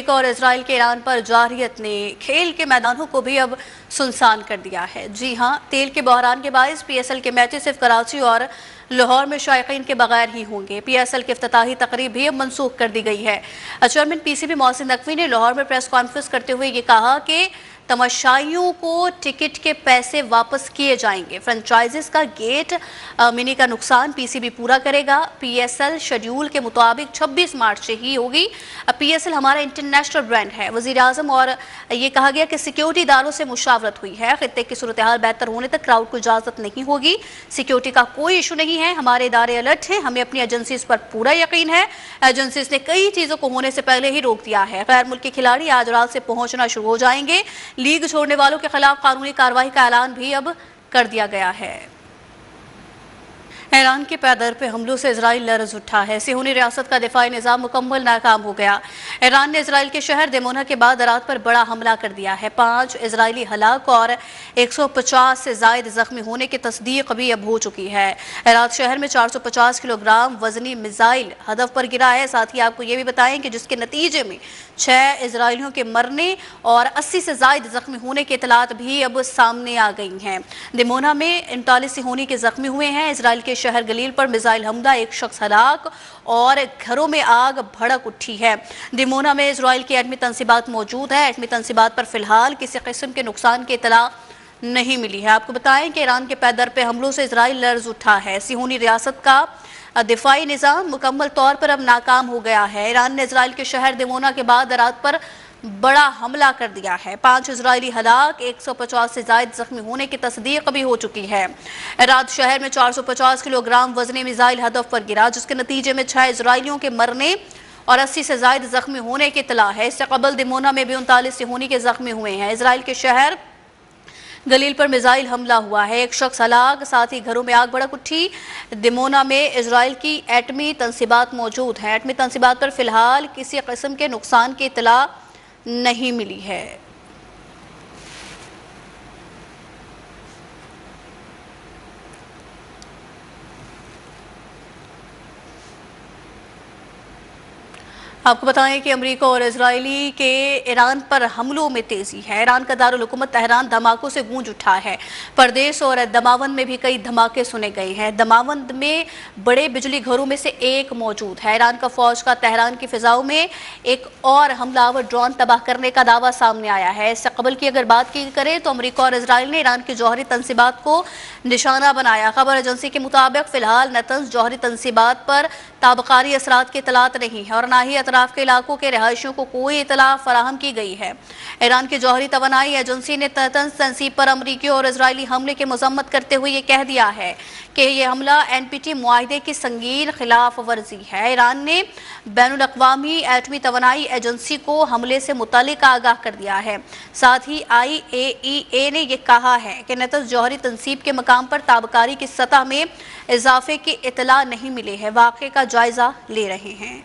America और Israel के Iran पर जारहियत ने खेल के मैदानों को भी अब सुनसान कर दिया है। जी हां, तेल के बहरान के बायस पीएसएल के मैचेस सिर्फ कराची और लाहौर में शायकीन के बगैर ही होंगे। पीएसएल की इफ्तिताही तकरीब भी अब मनसूख कर दी गई है। चेयरमैन पीसीबी मोहसिन नकवी ने लाहौर में प्रेस कॉन्फ्रेंस करते हुए ये कहा कि तमाशाइयों को टिकट के पैसे वापस किए जाएंगे। फ्रेंचाइजीज का गेट मिनी का नुकसान पीसीबी पूरा करेगा। पीएसएल शेड्यूल के मुताबिक 26 मार्च से ही होगी। पीएसएल हमारा इंटरनेशनल ब्रांड है। वज़ीर आज़म और ये कहा गया कि सिक्योरिटी इदारों से मुशावरत हुई है। खित्ते की सूरत हाल बेहतर होने तक क्राउड को इजाज़त नहीं होगी। सिक्योरिटी का कोई इशू नहीं है। हमारे इदारे अलर्ट हैं। हमें अपनी एजेंसीज पर पूरा यकीन है। एजेंसीज ने कई चीज़ों को होने से पहले ही रोक दिया है। गैर मुल्की खिलाड़ी आज रात से पहुंचना शुरू हो जाएंगे। लीग छोड़ने वालों के खिलाफ कानूनी कार्रवाई का ऐलान भी अब कर दिया गया है। ईरान के पैदर पे हमलों से इजराइल लर्ज उठा है। सिहोनी रियासत का दिफाई निज़ाम मुकम्मल नाकाम हो गया। ईरान ने इजराइल के शहर दिमोना के बाद रात पर बड़ा हमला कर दिया है। 5 इजरायली हलाक और 150 से जायद जख्मी होने की तस्दीक भी अब हो चुकी है। रात शहर में 450 किलोग्राम वजनी मिसाइल हदफ पर गिरा है। साथ ही आपको ये भी बताएं कि जिसके नतीजे में 6 इजरायलियों के मरने और 80 से जायद जख्मी होने की इतलात भी अब सामने आ गई हैं। दिमोना में 39 सिहोनी के जख्मी हुए हैं। इजराइल के शहर गलील पर मिसाइल हमला, 1 शख्स हलाक और घरों में आग भड़क उठी है। दिमोना में इजराइल की एटमी तंसीबात मौजूद है। एटमी तंसीबात पर फिलहाल किसी किस्म के नुकसान की इतला नहीं मिली है। आपको बताएं कि ईरान के पैदर पे हमलों से इजराइल लर्ज उठा है। सिहोनी रियासत का दिफाई निज़ाम मुकम्मल तौर पर अब नाकाम हो गया है। ईरान ने इजराइल के शहर दिमोना के बाद रात पर बड़ा हमला कर दिया है। 5 इजरायली हलाक, 150 से जायद जख्मी होने की तस्दीक भी हो चुकी है। रात शहर में 450 किलोग्राम वजनी मिसाइल हदफ पर गिरा, जिसके नतीजे में 6 इजरायलियों के मरने और 80 से जायद जख्मी होने की इतला है। इससे कबल दिमोना में भी 39 सिहोनी के जख्मी हुए हैं। इजराइल के शहर गलील पर मिसाइल हमला हुआ है, 1 शख्स हलाक, साथ ही घरों में आग भड़क उठी। दिमोना में इजराइल की एटमी तंसीबात मौजूद हैं। एटमी तंसीबात पर फिलहाल किसी किस्म के नुकसान की इतला नहीं मिली है। आपको बताएं कि अमेरिका और इजरायली के ईरान पर हमलों में तेजी है। ईरान का दारुल हुकूमत तेहरान धमाकों से गूंज उठा है। प्रदेश और दमावंद में भी कई धमाके सुने गए हैं। दमावंद में बड़े बिजली घरों में से एक मौजूद है। ईरान का फौज का तेहरान की फिजाओं में एक और हमलावर ड्रोन तबाह करने का दावा सामने आया है। इससे कबल की अगर बात की करें तो अमेरिका और इजराइल ने ईरान की जौहरी तंसीबात को निशाना बनाया। खबर एजेंसी के मुताबिक फिलहाल नतंज जौहरी तंसीबात पर ताबकारी असरात की इतलात नहीं है और ना ही अतराफ के इलाकों के रहायशियों को कोई इतला फराहम की गई है। ईरान की जौहरी तवानाई एजेंसी ने तंज तंसीब पर अमरीकी और इजरायली हमले की मजम्मत करते हुए ये कह दिया है कि यह हमला NPT मुआहिदे की संगीन खिलाफ वर्जी है। ईरान ने बैनुल अक़वामी एटमी तवानाई एजेंसी को हमले से मुतल्लिक आगाह कर दिया है। साथ ही IAEA ने यह कहा है कि नतज जौहरी तंसीब के मकाम पर ताबकारी की सतह में इजाफे की इतला नहीं मिली है। वाक़े का जायजा ले रहे हैं।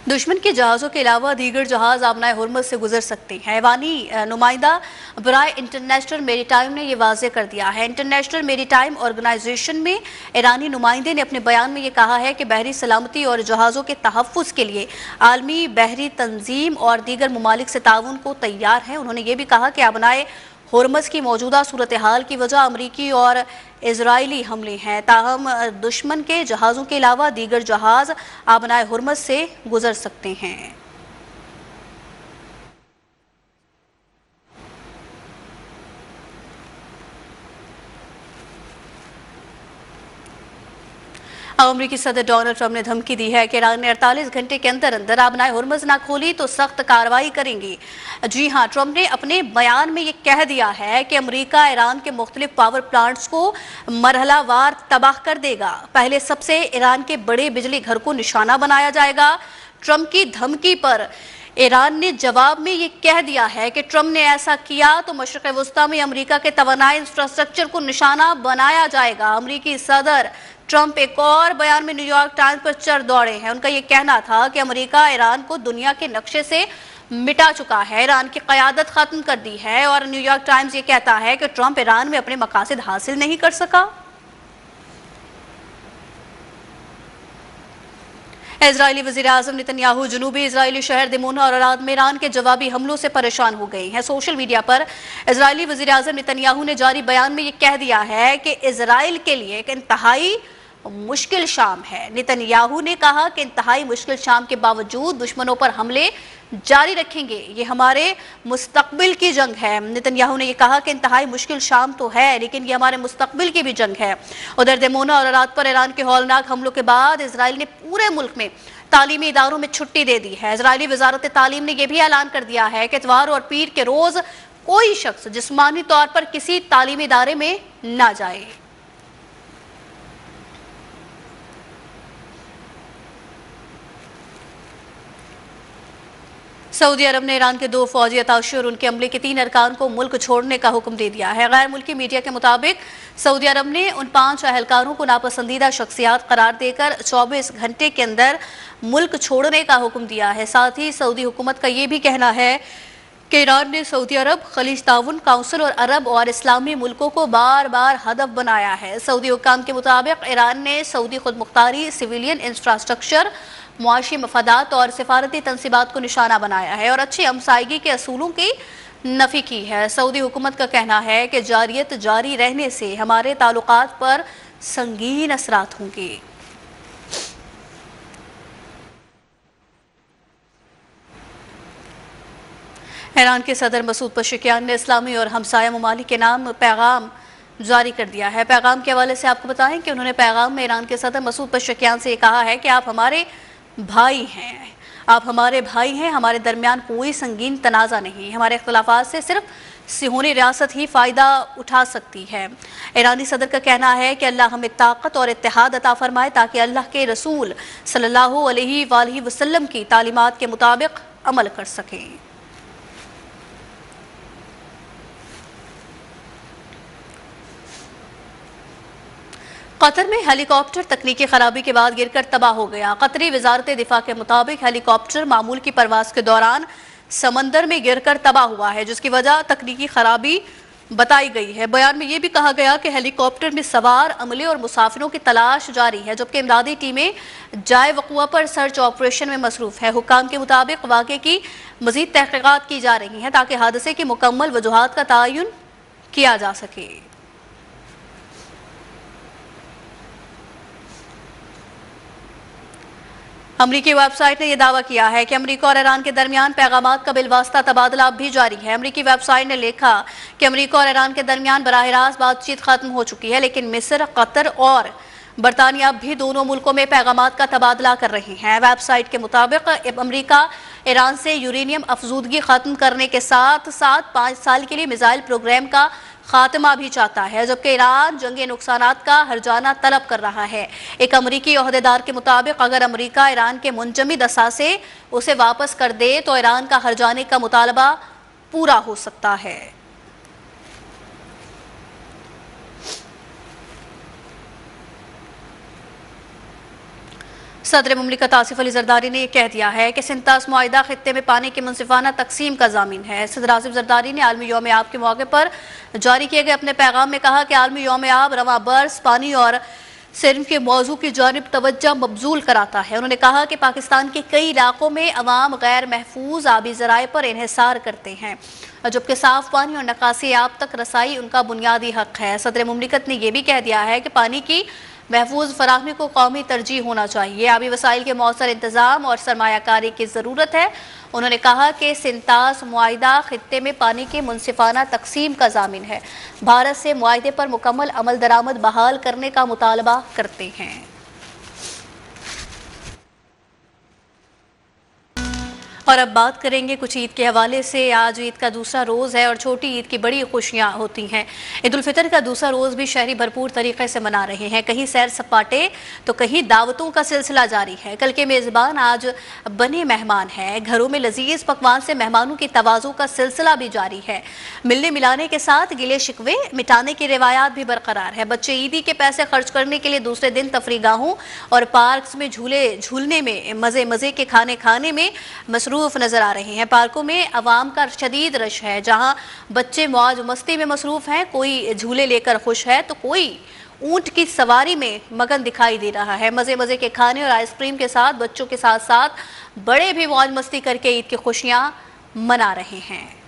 दुश्मन के जहाज़ों के अलावा दीगर जहाज़ आबनाए हुर्मुज़ से गुजर सकते हैं। ऐवानी नुमाइंदा बराए इंटरनेशनल मेरीटाइम ने यह वाज़ेह कर दिया है। इंटरनेशनल मेरीटाइम ऑर्गेनाइजेशन में ईरानी नुमाइंदे ने अपने बयान में यह कहा है कि बहरी सलामती और जहाज़ों के तहफ़्फ़ुज़ के लिए आलमी बहरी तंजीम और दीगर ममालिक से ताउन को तैयार है। उन्होंने ये भी कहा कि आबनाए हुर्मुज़ की मौजूदा सूरत हाल की वजह अमरीकी और इजरायली हमले हैं। ताहम दुश्मन के जहाज़ों के अलावा दीगर जहाज़ आबनाए हुर्मुज़ से गुजर सकते हैं। अमेरिकी सदर डोनाल्ड ट्रंप ने धमकी दी है कि ईरान ने 48 घंटे के अंदर अंदर आबनाए हुर्मुज़ ना खोली तो सख्त कार्रवाई करेंगे। जी हाँ, ट्रंप ने अपने बयान में ये कह दिया है कि अमेरिका ईरान के मुख्तलिफ पावर प्लांट्स को मरहलावार तबाह कर देगा। पहले सबसे ईरान के बड़े बिजली घर को निशाना बनाया जाएगा। ट्रंप की धमकी पर ईरान ने जवाब में ये कह दिया है कि ट्रंप ने ऐसा किया तो मशरिक़ वस्ता में अमेरिका के तवानाई इंफ्रास्ट्रक्चर को निशाना बनाया जाएगा। अमेरिकी सदर ट्रंप एक और बयान में न्यूयॉर्क टाइम्स पर चढ़ दौड़े हैं। उनका यह कहना था कि अमेरिका ईरान को दुनिया के नक्शे से मिटा चुका है, ईरान की क़यादत खत्म कर दी है। और न्यूयॉर्क टाइम्स ये कहता है कि ट्रंप ईरान में अपने मकासद हासिल नहीं कर सका। इजरायली वज़ीर-ए-आज़म नेतन्याहू जनूबी इजरायली शहर दिमोना और अराद में ईरान के जवाबी हमलों से परेशान हो गए हैं। सोशल मीडिया पर इजरायली वज़ीर-ए-आज़म नेतन्याहू ने जारी बयान में ये कह दिया है कि इजराइल के लिए एक इंतहाई मुश्किल शाम है। नेतन्याहू ने कहा कि इंतहाई मुश्किल शाम के बावजूद दुश्मनों पर हमले जारी रखेंगे, ये हमारे मुस्तकबिल की जंग है। नेतन्याहू ने यह कहा कि इंतहाई मुश्किल शाम तो है, लेकिन ये हमारे मुस्तकबिल की भी जंग है। उधर दिमोना और अराद पर ईरान के हौलनाक हमलों के बाद इजराइल ने पूरे मुल्क में तालीमी इदारों में छुट्टी दे दी है। इजरायली वजारत तालीम ने यह भी ऐलान कर दिया है कि इतवार और पीर के रोज कोई शख्स जिस्मानी तौर पर किसी तालीमी इदारे में ना जाए। सऊदी अरब ने ईरान के 2 फौजी अताशी और उनके अमले के 3 अरकान को मुल्क छोड़ने का हुक्म दे दिया है। गैर मुल्की मीडिया के मुताबिक सऊदी अरब ने उन 5 अहलकारों को नापसंदीदा शख्सियात करार देकर 24 घंटे के अंदर मुल्क छोड़ने का हुक्म दिया है। साथ ही सऊदी हुकूमत का ये भी कहना है कि ईरान ने सऊदी अरब, खलीज ताउन काउंसिल और अरब और इस्लामी मुल्कों को बार बार हदफ बनाया है। सऊदी हुक्काम के मुताबिक ईरान ने सऊदी खुद मुख्तारी, सिविलियन इंफ्रास्ट्रक्चर, मुआशी मफादात और सिफारती तनसीबात को निशाना बनाया है और अच्छी हमसायगी के असूलों की नफी की है। सऊदी हुकूमत का कहना है कि जारियत जारी रहने से हमारे ताल्लुकात पर संगीन असरात होंगे। ईरान के सदर मसूद पशेकियान ने इस्लामी और हमसाया ममालिक के नाम पैगाम जारी कर दिया है। पैगाम के हवाले से आपको बताएं कि उन्होंने पैगाम में ईरान के सदर मसूद पशेकियान से कहा है कि आप हमारे भाई हैं, आप हमारे भाई हैं, हमारे दरमियान कोई संगीन तनाज़ा नहीं, हमारे इख्तलाफात से सिर्फ सिहोनी रियासत ही फ़ायदा उठा सकती है। ईरानी सदर का कहना है कि अल्लाह हमें ताकत और इत्तेहाद अता फरमाए ताकि अल्लाह के रसूल सल्लल्लाहु अलैहि वसल्लम की तालीमात के मुताबिक अमल कर सकें। कतर में हेलीकॉप्टर तकनीकी खराबी के बाद गिरकर तबाह हो गया। कतरी वजारत दिफा के मुताबिक हेलीकॉप्टर मामूल की परवाज के दौरान समंदर में गिरकर तबाह हुआ है, जिसकी वजह तकनीकी खराबी बताई गई है। बयान में यह भी कहा गया कि हेलीकॉप्टर में सवार अमले और मुसाफिरों की तलाश जारी है, जबकि इमदादी टीमें जाए वक़ुआ पर सर्च ऑपरेशन में मसरूफ है। हुक्काम के मुताबिक वाक़े की मज़ीद तहक़ीक़ात की जा रही हैं ताकि हादसे की मुकम्मल वजूहात का तयन किया जा सके। अमरीकी वेबसाइट ने यह दावा किया है कि अमरीका और ईरान के दरमियान पैगामात का बिलवास्ता तबादला अब भी जारी है। अमरीकी वेबसाइट ने लिखा कि अमरीका और ईरान के दरमियान बराह रास्त बातचीत खत्म हो चुकी है, लेकिन मिस्र, कतर और बरतानिया भी दोनों मुल्कों में पैगामात का तबादला कर रही हैं। वेबसाइट के मुताबिक अमरीका ईरान से यूरेनियम अफजूदगी खत्म करने के साथ साथ 5 साल के लिए मिसाइल प्रोग्राम का खात्मा भी चाहता है, जबकि ईरान जंगी नुकसानात का हर्जाना तलब कर रहा है। एक अमरीकी ओहदेदार के मुताबिक अगर अमरीका ईरान के मुंजमद असासे उसे वापस कर दे तो ईरान का हर्जाने का मुतालबा पूरा हो सकता है। सदर मुमलिकत आसिफ अली जरदारी ने यह कह दिया है कि सिंतास मुआहिदा खित्ते में पानी की मुनसिफाना तकसीम का जामीन है। सदर आसिफ जरदारी ने आलमी यौम आब के मौके पर जारी किए गए अपने पैगाम में कहा कि आलमी यौम आब रवां बर्स, पानी और सिर्फ के मौजू की जानिब तवज्जो मबजूल कराता है। उन्होंने कहा कि पाकिस्तान के कई इलाकों में अवाम गैर महफूज आबी ज़राए पर इन्हिसार करते हैं, जबकि साफ पानी और नकासी आब तक रसाई उनका बुनियादी हक है। सदर मुमलिकत ने यह भी कह दिया है कि पानी की महफूज फराहमी को कौमी तरजीह होना चाहिए। आबी वसाइल के मौसर इंतजाम और सरमायाकारी की ज़रूरत है। उन्होंने कहा कि सिंतास मुआहिदा खित्ते में पानी की मुनसिफाना तकसीम का जामिन है। भारत से मुआहिदे पर मुकम्मल अमल दरामद बहाल करने का मुतालबा करते हैं। और अब बात करेंगे कुछ ईद के हवाले से। आज ईद का दूसरा रोज़ है और छोटी ईद की बड़ी खुशियां होती हैं। ईद उल फितर का दूसरा रोज़ भी शहरी भरपूर तरीके से मना रहे हैं। कहीं सैर सपाटे तो कहीं दावतों का सिलसिला जारी है। कल के मेज़बान आज बने मेहमान हैं। घरों में लजीज पकवान से मेहमानों की तवाज़ु का सिलसिला भी जारी है। मिलने मिलाने के साथ गिले शिकवे मिटाने की रिवायात भी बरकरार है। बच्चे ईदी के पैसे खर्च करने के लिए दूसरे दिन तफरीगाहों और पार्क में झूले झूलने में, मज़े मज़े के खाने खाने में मसरूफ़ नजर आ रहे हैं। पार्कों में अवाम का शदीद रश है, जहां बच्चे मौज मस्ती में मसरूफ हैं। कोई झूले लेकर खुश है तो कोई ऊंट की सवारी में मगन दिखाई दे रहा है। मजे मजे के खाने और आइसक्रीम के साथ बच्चों के साथ साथ बड़े भी मौज मस्ती करके ईद की खुशियां मना रहे हैं।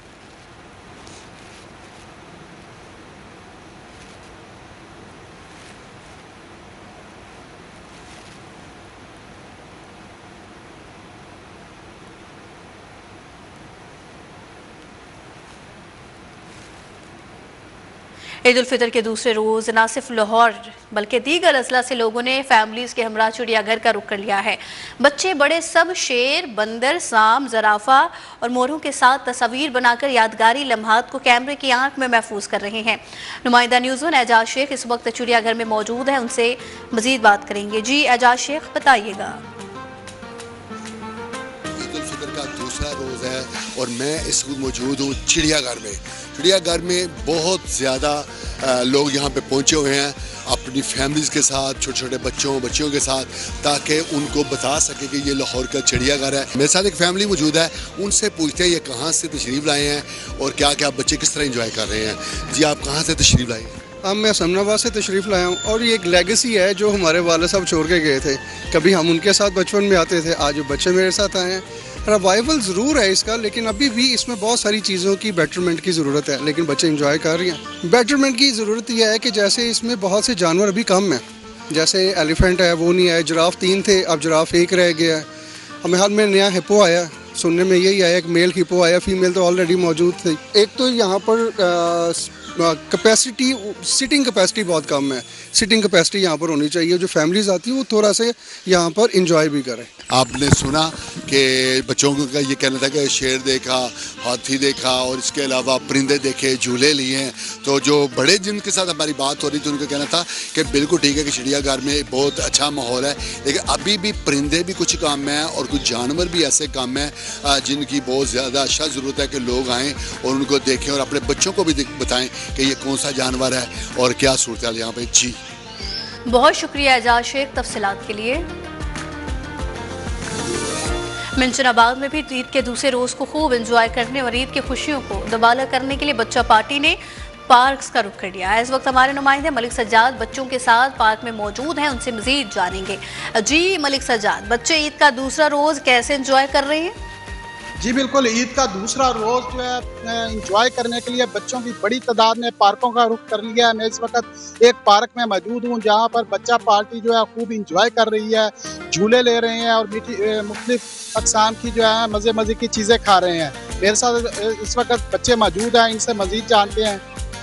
ईद उल फितर के दूसरे रोज न सिर्फ लाहौर बल्कि दीगर अजला से लोगों ने फैमिलीज के हमरा चिड़ियाघर का रुख कर लिया है। बच्चे बड़े सब शेर, बंदर, सांप, जराफा और मोरों के साथ तस्वीर बनाकर यादगारी लम्हात को कैमरे की आंख में महफूज कर रहे हैं। नुमाइंदा न्यूज़ एजाज शेख इस वक्त चिड़ियाघर में मौजूद है, उनसे मजीद बात करेंगे। जी एजाज शेख, बताइएगा। ईद उल फितर का दूसरा रोज़ है और मैं इस वक्त मौजूद हूँ चिड़ियाघर में। चिड़ियाघर में बहुत ज़्यादा लोग यहाँ पे पहुँचे हुए हैं अपनी फैमिलीज़ के साथ, छोटे छोटे बच्चियों के साथ, ताकि उनको बता सके कि ये लाहौर का चिड़ियाघर है। मेरे साथ एक फैमिली मौजूद है, उनसे पूछते हैं ये कहाँ से तशरीफ़ लाए हैं और क्या क्या बच्चे किस तरह इंजॉय कर रहे हैं। जी, आप कहाँ से तशरीफ़ लाए हैं? अब मैं समनाबाद से तशरीफ़ लाया हूँ और ये एक लेगेसी है जो हमारे वाले साहब छोड़ के गए थे। कभी हम उनके साथ बचपन में आते थे, आज बच्चे मेरे साथ आए हैं। रिवाइवल ज़रूर है इसका, लेकिन अभी भी इसमें बहुत सारी चीज़ों की बेटरमेंट की ज़रूरत है, लेकिन बच्चे इंजॉय कर रहे हैं। बेटरमेंट की ज़रूरत यह है कि जैसे इसमें बहुत से जानवर अभी कम हैं, जैसे एलिफेंट है वो नहीं है, जिराफ 3 थे अब जिराफ 1 रह गया है। हमें हाल में नया हिप्पो आया, सुनने में यही आया एक मेल हिप्पो आया, फीमेल तो ऑलरेडी मौजूद थी। एक तो यहाँ पर कैपेसिटी, सिटिंग कैपेसिटी बहुत कम है। सिटिंग कैपेसिटी यहाँ पर होनी चाहिए, जो फैमिलीज आती है वो थोड़ा से यहाँ पर इंजॉय भी करें। आपने सुना कि बच्चों का ये कहना था कि शेर देखा, हाथी देखा और इसके अलावा परिंदे देखे, झूले लिए हैं। तो जो बड़े जिनके साथ हमारी बात हो रही थी उनका कहना था कि बिल्कुल ठीक है कि चिड़ियाघर में बहुत अच्छा माहौल है, लेकिन अभी भी परिंदे भी कुछ काम हैं और कुछ जानवर भी ऐसे काम हैं जिनकी बहुत ज़्यादा अच्छा ज़रूरत है कि लोग आएँ और उनको देखें और अपने बच्चों को भी बताएँ कि ये कौन सा जानवर है और क्या सूरत है यहाँ पे। जी, बहुत शुक्रिया एजाज शेख तफसीलात के लिए। मिंचनाबाद में भी ईद के दूसरे रोज को खूब एंजॉय करने और ईद की खुशियों को दोबाला करने के लिए बच्चा पार्टी ने पार्क्स का रुख कर लिया है। इस वक्त हमारे नुमाइंदे मलिक सज्जाद बच्चों के साथ पार्क में मौजूद हैं, उनसे मजीद जानेंगे। जी मलिक सज्जाद, बच्चे ईद का दूसरा रोज कैसे एंजॉय कर रहे हैं? जी बिल्कुल, ईद का दूसरा रोज़ जो है इंजॉय करने के लिए बच्चों की बड़ी तादाद ने पार्कों का रुख कर लिया है। मैं इस वक्त एक पार्क में मौजूद हूँ जहाँ पर बच्चा पार्टी जो है खूब इंजॉय कर रही है, झूले ले रहे हैं और मीठी मुख्तलिफ अक़साम की जो है मज़े की चीज़ें खा रहे हैं। मेरे साथ इस वक्त बच्चे मौजूद हैं, इनसे मज़ीद जानते हैं।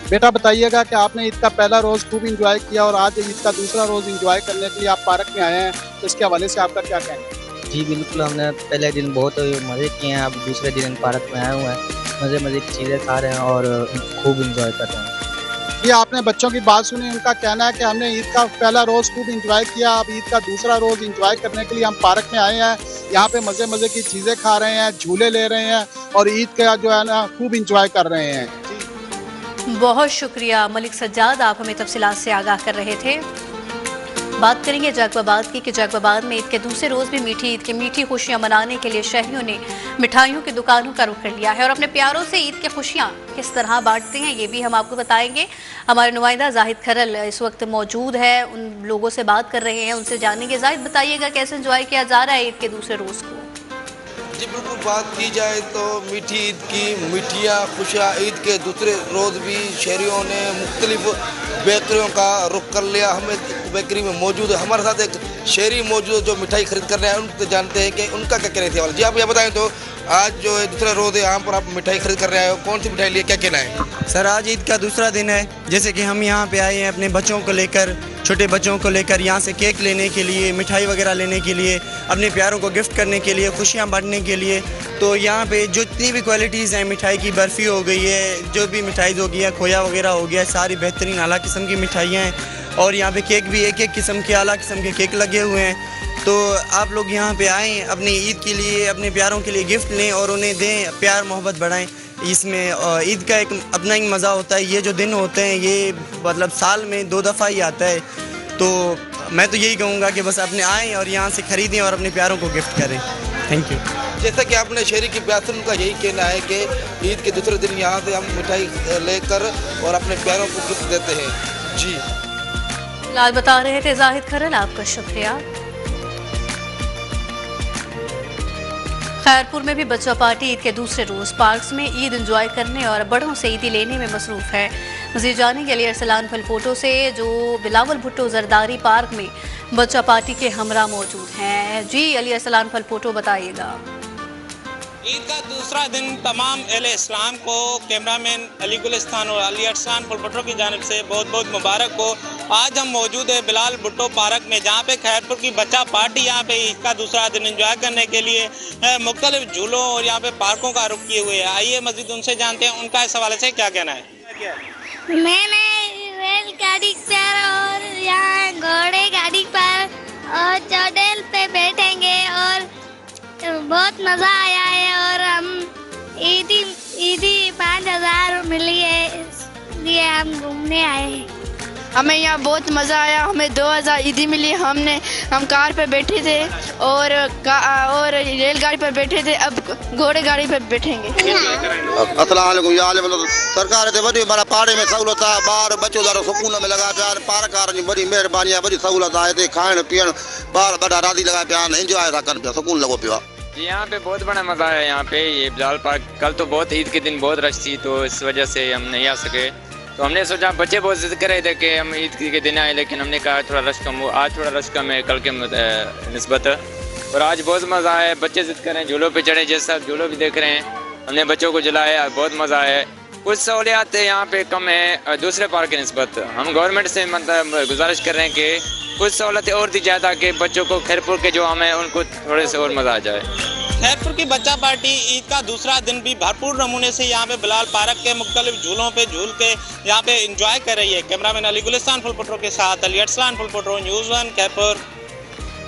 बेटा बताइएगा कि आपने ईद का पहला रोज़ खूब इंजॉय किया और आज ईद का दूसरा रोज़ इंजॉय करने के लिए आप पार्क में आए हैं, तो इसके हवाले से आपका क्या कहना है? जी बिल्कुल, हमने पहले दिन बहुत मज़े किए हैं, अब दूसरे दिन पार्क में आए हुए हैं, मज़े की चीज़ें खा रहे हैं और खूब इंजॉय कर रहे हैं। ये आपने बच्चों की बात सुनी, उनका कहना है कि हमने ईद का पहला रोज़ खूब इंजॉय किया, अब ईद का दूसरा रोज़ इंजॉय करने के लिए हम पार्क में आए हैं। यहाँ पे मज़े की चीज़ें खा रहे हैं, झूले ले रहे हैं और ईद का जो है ना खूब इंजॉय कर रहे हैं। बहुत शुक्रिया मलिक सज्जाद, आप हमें तफसीलात से आगाह कर रहे थे। बात करेंगे जैकबाबाद की कि जैकबाबाद में ईद के दूसरे रोज़ भी मीठी ईद की मीठी खुशियां मनाने के लिए शहरियों ने मिठाइयों की दुकानों का रुख कर लिया है और अपने प्यारों से ईद की खुशियां किस तरह बांटते हैं ये भी हम आपको बताएंगे। हमारे नुमाइंदा जाहिद खरल इस वक्त मौजूद है, उन लोगों से बात कर रहे हैं, उनसे जानेंगे। जाहिद, बताइएगा कैसे एंजॉय किया जा रहा है ईद के दूसरे रोज़ को? जी बिल्कुल, बात की जाए तो मीठी ईद की मिठियाँ खुशियाँ, ईद के दूसरे रोज़ भी शहरियों ने मुख्तलिफ बेकरियों का रुख कर लिया। हमें बेकरी में मौजूद है, हमारे साथ एक शहरी मौजूद है जो मिठाई खरीद कर रहे हैं, उनसे जानते हैं कि उनका क्या कहना है। जी आप ये बताएं तो आज जो है दूसरा रोज़ है, यहाँ पर आप मिठाई खरीद कर रहे हो, कौन सी मिठाई लिए, क्या कहना है? सर आज ईद का दूसरा दिन है, जैसे कि हम यहाँ पे आए हैं अपने बच्चों को लेकर, छोटे बच्चों को लेकर यहाँ से केक लेने के लिए, मिठाई वगैरह लेने के लिए, अपने प्यारों को गिफ्ट करने के लिए, खुशियाँ बांटने के लिए। तो यहाँ पे जितनी भी क्वालिटीज़ हैं, मिठाई की बर्फ़ी हो गई है, जो भी मिठाई हो गई है, खोया वगैरह हो गया, सारी बेहतरीन आला किस्म की मिठाइयाँ हैं और यहाँ पे केक भी एक किस्म के आला किस्म के केक लगे हुए हैं। तो आप लोग यहाँ पे आएँ, अपनी ईद के लिए, अपने प्यारों के लिए गिफ्ट लें और उन्हें दें, प्यार मोहब्बत बढ़ाएं। इसमें ईद का एक अपना ही मज़ा होता है। ये जो दिन होते हैं ये मतलब साल में 2 दफ़ा ही आता है, तो मैं तो यही कहूँगा कि बस अपने आएँ और यहाँ से ख़रीदें और अपने प्यारों को गिफ्ट करें। Thank you. जैसा कि आपने शहरी की बात सुन, उनका यही कहना है कि ईद के दूसरे दिन यहाँ से हम मिठाई लेकर और अपने प्यारों को गिफ्ट देते हैं। जी फिलहाल बता रहे थे जाहिद खरल, आपका शुक्रिया। खैरपुर में भी बच्चा पार्टी ईद के दूसरे रोज पार्क्स में ईद एंजॉय करने और बड़ों से ईदी लेने में मसरूफ है। मज़ीद जानेंगे अली अरसलान फलपोटो से, जो बिलावल भुट्टो जरदारी पार्क में बच्चा पार्टी के हमरा मौजूद हैं। जी अली अरसलान फलपोटो, बताइएगा। ईद का दूसरा दिन तमाम अहले इस्लाम को कैमरामैन अली गुलिस्तान और अली अरसलान फलपोटो की जानिब से बहुत बहुत मुबारक हो। आज हम मौजूद है बिलाल भुट्टो पार्क में, जहाँ पे खैरपुर की बच्चा पार्टी यहाँ पे ईद का दूसरा दिन एंजॉय करने के लिए मुख्तलिफ झूलों और यहाँ पे पार्कों का रुख किए हुए है। आइए मज़ीद उनसे जानते हैं उनका इस हवाले से क्या कहना है। मैंने रेलगाड़ी पर और यहाँ घोड़े गाड़ी पर और चौड़ेल पे बैठेंगे और बहुत मज़ा आया है। और हम ईदी 5000 मिली है, इसलिए हम घूमने आए हैं। हमें यहाँ बहुत मज़ा आया, हमें 2000 ईदी मिली। हम कार पे बैठे थे और रेलगाड़ी पर बैठे थे, अब घोड़े गाड़ी पर बैठेंगे। अस्सलाम वालेकुम यार, मतलब सरकार ते वॾी माना पाड़े में सहूलत आहे, ॿार बच्चो ॾाढो सुकून में लॻा पिया आहिनि। पार्क जी वॾी महिरबानी आहे, वॾी सहूलत आहे। हिते खाइण पीअण ॿार ॾाढा राज़ी लॻा पिया आहिनि, इंजॉय था कनि पिया, सुकून लॻो पियो आहे। जी यहाँ पे बहुत बड़ा मज़ा है। यहाँ पे ये बिलाल पार्क, कल तो बहुत ईद के दिन बहुत रश थी, तो इस वजह से हम नहीं आ सके। तो हमने सोचा, बच्चे बहुत जिद कर रहे थे कि हम ईद के दिन आए, लेकिन हमने कहा थोड़ा रश कम हो। आज थोड़ा रश कम है कल के निस्बत, और आज बहुत मज़ा है। बच्चे जिद कर रहे हैं, झूलों पे चढ़े, जैसा झूलों भी देख रहे हैं। हमने बच्चों को जलाया, बहुत मज़ा है। कुछ सहूलियात यहाँ पे कम है दूसरे पार्क की निस्बत। हम गवर्नमेंट से मतलब गुजारिश कर रहे हैं कि कुछ सहूलतें और दी जाए, ताकि बच्चों को खैरपुर के जो हम हैं उनको थोड़े से और मज़ा आ जाए। खैरपुर की बच्चा पार्टी ईद का दूसरा दिन भी भरपूर नमूने से यहाँ पे बिलाल पार्क के मुख्तलिफ झूलों पे झूल के यहाँ पे इंजॉय कर रही है। कैमरामैन अली गुलिस्तान फलपोटो के साथ अली अरसलान फलपोटो, न्यूज़ 1 खैरपुर।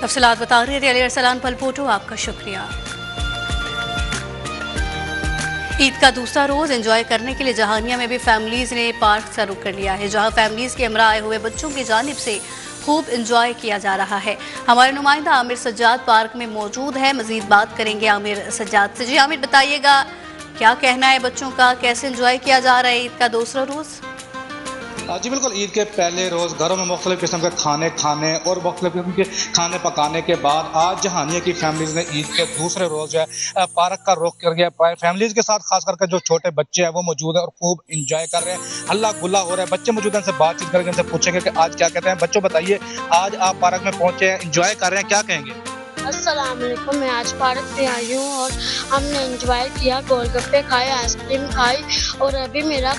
तफसीलात बता रहे थे अली अरसलान फलपोटो, आपका शुक्रिया। ईद का दूसरा रोज एंजॉय करने के लिए जहानिया में भी फैमिलीज ने पार्क का रुख कर लिया है, जहां फैमिलीज के हमरा आए हुए बच्चों की जानिब से खूब इंजॉय किया जा रहा है। हमारे नुमाइंदा आमिर सज्जाद पार्क में मौजूद है, मजीद बात करेंगे आमिर सज्जाद से। जी आमिर, बताइएगा क्या कहना है बच्चों का, कैसे इंजॉय किया जा रहा है ईद का दूसरा रोज? जी बिल्कुल, ईद के पहले रोज़ घरों में मुख्तलिफ़ किस्म के खाने और मुख्तलिफ़ किस्म के खाने पकाने के बाद आज जहानिया की फैमिलीज़ ने ईद के दूसरे रोज़ जो है पार्क का रुख कर गया। फैमिलीज़ के साथ खास करके जो छोटे बच्चे हैं वो मौजूद हैं और खूब इंजॉय कर रहे हैं, हल्ला गुल्ला हो रहा है। बच्चे मौजूद हैं, उनसे बातचीत करके उनसे पूछेंगे कि आज क्या कहते हैं। बच्चों बताइए, आज आप पार्क में पहुँचे हैं, इंजॉय कर रहे हैं, क्या कहेंगे? अस्सलाम वालेकुम, मैं आज पार्क पे आई हूँ और हमने एंजॉय किया, गोलगप्पे खाए, आइसक्रीम खाई और अभी मेरा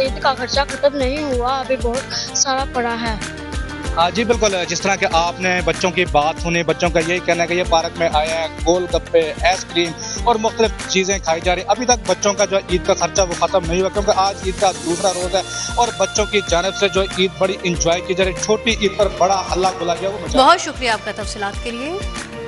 ईद का खर्चा ख़त्म नहीं हुआ, अभी बहुत सारा पड़ा है। जी बिल्कुल, जिस तरह के आपने बच्चों की बात सुनी, बच्चों का यही कहना है कि ये पार्क में आए हैं, गोलगप्पे, आइसक्रीम और मुख्तलिफ चीज़ें खाई जा रही। अभी तक बच्चों का जो ईद का खर्चा वो ख़त्म नहीं हुआ, क्योंकि आज ईद का दूसरा रोज़ है और बच्चों की जानिब से जो ईद बड़ी इंजॉय की जा रही। छोटी ईद पर बड़ा हल्ला गुल्ला गया। वो बहुत शुक्रिया आपका तफसीलात के लिए।